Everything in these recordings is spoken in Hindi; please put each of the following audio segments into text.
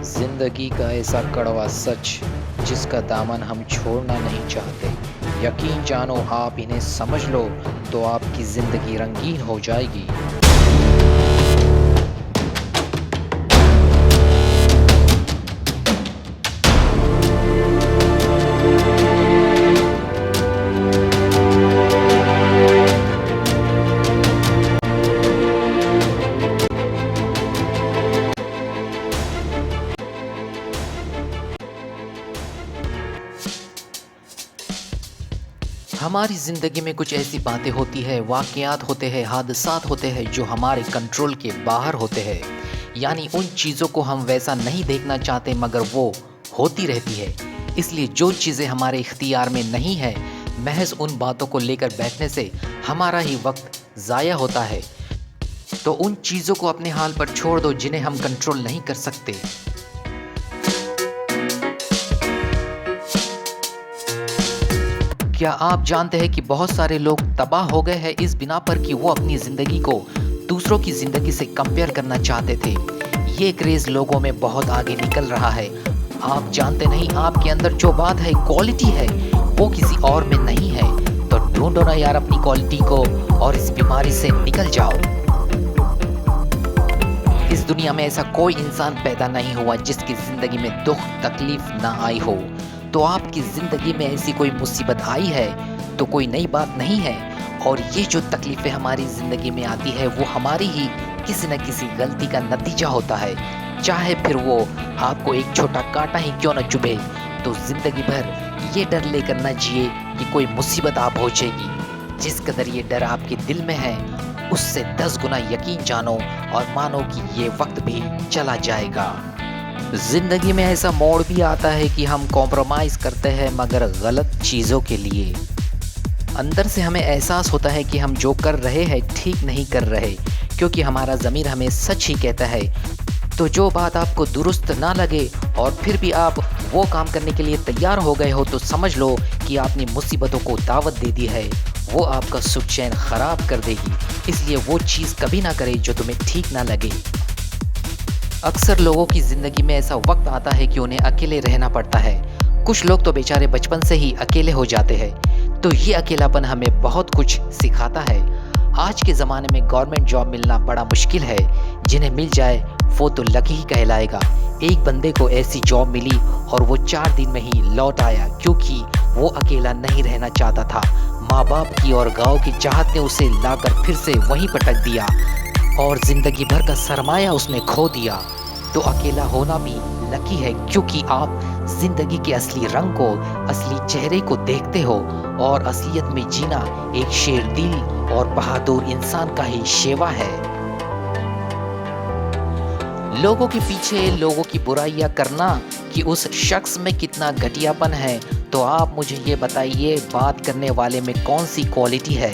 जिंदगी का ऐसा कड़वा सच जिसका दामन हम छोड़ना नहीं चाहते। यकीन जानो आप इन्हें समझ लो तो आपकी जिंदगी रंगीन हो जाएगी। हमारी ज़िंदगी में कुछ ऐसी बातें होती है, वाक़यात होते हैं, हादसात होते हैं जो हमारे कंट्रोल के बाहर होते हैं। यानी उन चीज़ों को हम वैसा नहीं देखना चाहते मगर वो होती रहती है। इसलिए जो चीज़ें हमारे इख्तियार में नहीं है, महज़ उन बातों को लेकर बैठने से हमारा ही वक्त ज़ाया होता है। तो उन चीज़ों को अपने हाल पर छोड़ दो जिन्हें हम कंट्रोल नहीं कर सकते। क्या आप जानते हैं कि बहुत सारे लोग तबाह हो गए हैं इस बिना पर कि वो अपनी ज़िंदगी को दूसरों की ज़िंदगी से कंपेयर करना चाहते थे। ये क्रेज़ लोगों में बहुत आगे निकल रहा है। आप जानते नहीं, आपके अंदर जो बात है, क्वालिटी है, वो किसी और में नहीं है। तो ढूंढो ना यार अपनी क्वालिटी को और इस बीमारी से निकल जाओ। इस दुनिया में ऐसा कोई इंसान पैदा नहीं हुआ जिसकी ज़िंदगी में दुख तकलीफ ना आई हो। तो आपकी ज़िंदगी में ऐसी कोई मुसीबत आई है तो कोई नई बात नहीं है। और ये जो तकलीफ़ें हमारी ज़िंदगी में आती है वो हमारी ही किसी न किसी गलती का नतीजा होता है। चाहे फिर वो आपको एक छोटा कांटा ही क्यों न चुभे, तो ज़िंदगी भर ये डर लेकर न जिए कि कोई मुसीबत आ पहुँचेगी। जिस कदर ये डर आपके दिल में है उससे 10 गुना यकीन जानो और मानो कि ये वक्त भी चला जाएगा। जिंदगी में ऐसा मोड़ भी आता है कि हम कॉम्प्रोमाइज़ करते हैं मगर गलत चीज़ों के लिए। अंदर से हमें एहसास होता है कि हम जो कर रहे हैं ठीक नहीं कर रहे, क्योंकि हमारा ज़मीर हमें सच ही कहता है। तो जो बात आपको दुरुस्त ना लगे और फिर भी आप वो काम करने के लिए तैयार हो गए हो तो समझ लो कि आपने मुसीबतों को दावत दे दी है। वो आपका सुख चैन ख़राब कर देगी। इसलिए वो चीज़ कभी ना करें जो तुम्हें ठीक ना लगे। अक्सर लोगों की ज़िंदगी में ऐसा वक्त आता है कि उन्हें अकेले रहना पड़ता है। कुछ लोग तो बेचारे बचपन से ही अकेले हो जाते हैं। तो ये अकेलापन हमें बहुत कुछ सिखाता है। आज के ज़माने में गवर्नमेंट जॉब मिलना बड़ा मुश्किल है। जिन्हें मिल जाए वो तो लकी ही कहलाएगा। एक बंदे को ऐसी जॉब मिली और वो 4 दिन में ही लौट आया, क्योंकि वो अकेला नहीं रहना चाहता था। माँ बाप की और गाँव की चाहत ने उसे लाकर फिर से वहीं पटक दिया और ज़िंदगी भर का सरमाया उसने खो दिया। तो अकेला होना भी लकी है, क्योंकि आप ज़िंदगी के असली रंग को, असली चेहरे को देखते हो और असलियत में जीना एक शेर दिल और बहादुर इंसान का ही शेवा है। लोगों के पीछे लोगों की बुराइयां करना कि उस शख्स में कितना घटियापन है, तो आप मुझे ये बताइए बात करने वाले में कौन सी क्वालिटी है।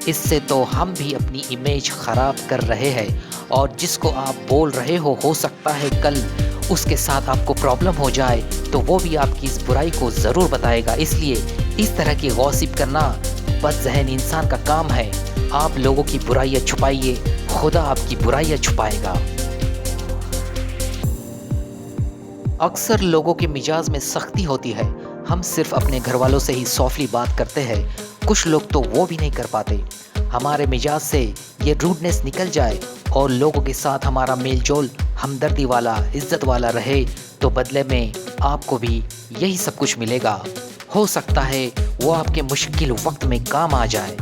इससे तो हम भी अपनी इमेज ख़राब कर रहे हैं और जिसको आप बोल रहे हो सकता है कल उसके साथ आपको प्रॉब्लम हो जाए तो वो भी आपकी इस बुराई को ज़रूर बताएगा। इसलिए इस तरह की गॉसिप करना बदज़हन इंसान का काम है। आप लोगों की बुराइयां छुपाइए, खुदा आपकी बुराइयां छुपाएगा। अक्सर लोगों के मिजाज में सख्ती होती है। हम सिर्फ अपने घर वालों से ही सॉफ्टली बात करते हैं, कुछ लोग तो वो भी नहीं कर पाते। हमारे मिजाज से ये रूडनेस निकल जाए और लोगों के साथ हमारा मेलजोल हमदर्दी वाला, इज्जत वाला रहे, तो बदले में आपको भी यही सब कुछ मिलेगा। हो सकता है वो आपके मुश्किल वक्त में काम आ जाए।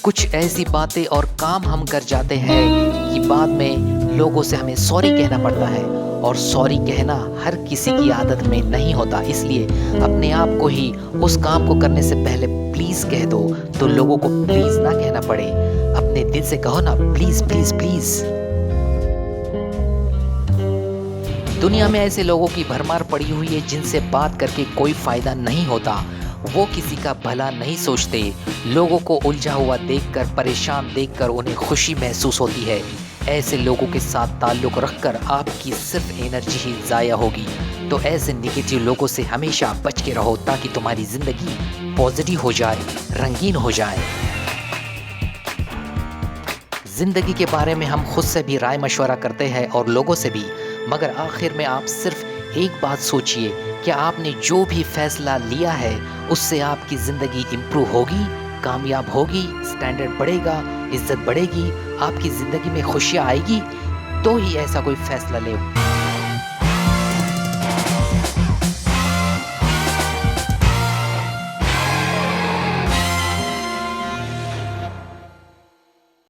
कुछ ऐसी बातें और काम हम कर जाते हैं कि बाद में लोगों से हमें सॉरी कहना पड़ता है, और सॉरी कहना हर किसी की आदत में नहीं होता। इसलिए अपने आप को ही उस काम को करने से पहले प्लीज़ कह दो, तो लोगों को प्लीज़ ना कहना पड़े। अपने दिल से कहो ना, प्लीज़ प्लीज़ प्लीज़। दुनिया में ऐसे लोगों की भरमार पड़ी हुई है जिनसे बात करके कोई फ़ायदा नहीं होता। वो किसी का भला नहीं सोचते। लोगों को उलझा हुआ देखकर, परेशान देखकर उन्हें खुशी महसूस होती है। ऐसे लोगों के साथ ताल्लुक़ रखकर आपकी सिर्फ एनर्जी ही ज़ाया होगी। तो ऐसे निगेटिव लोगों से हमेशा बच के रहो ताकि तुम्हारी ज़िंदगी पॉजिटिव हो जाए, रंगीन हो जाए। ज़िंदगी के बारे में हम खुद से भी राय मशवरा करते हैं और लोगों से भी, मगर आखिर में आप सिर्फ एक बात सोचिए, क्या आपने जो भी फैसला लिया है उससे आपकी ज़िंदगी इम्प्रूव होगी, कामयाब होगी, स्टैंडर्ड बढ़ेगा, इज़्ज़त बढ़ेगी, आपकी ज़िंदगी में खुशियाँ आएगी, तो ही ऐसा कोई फैसला ले।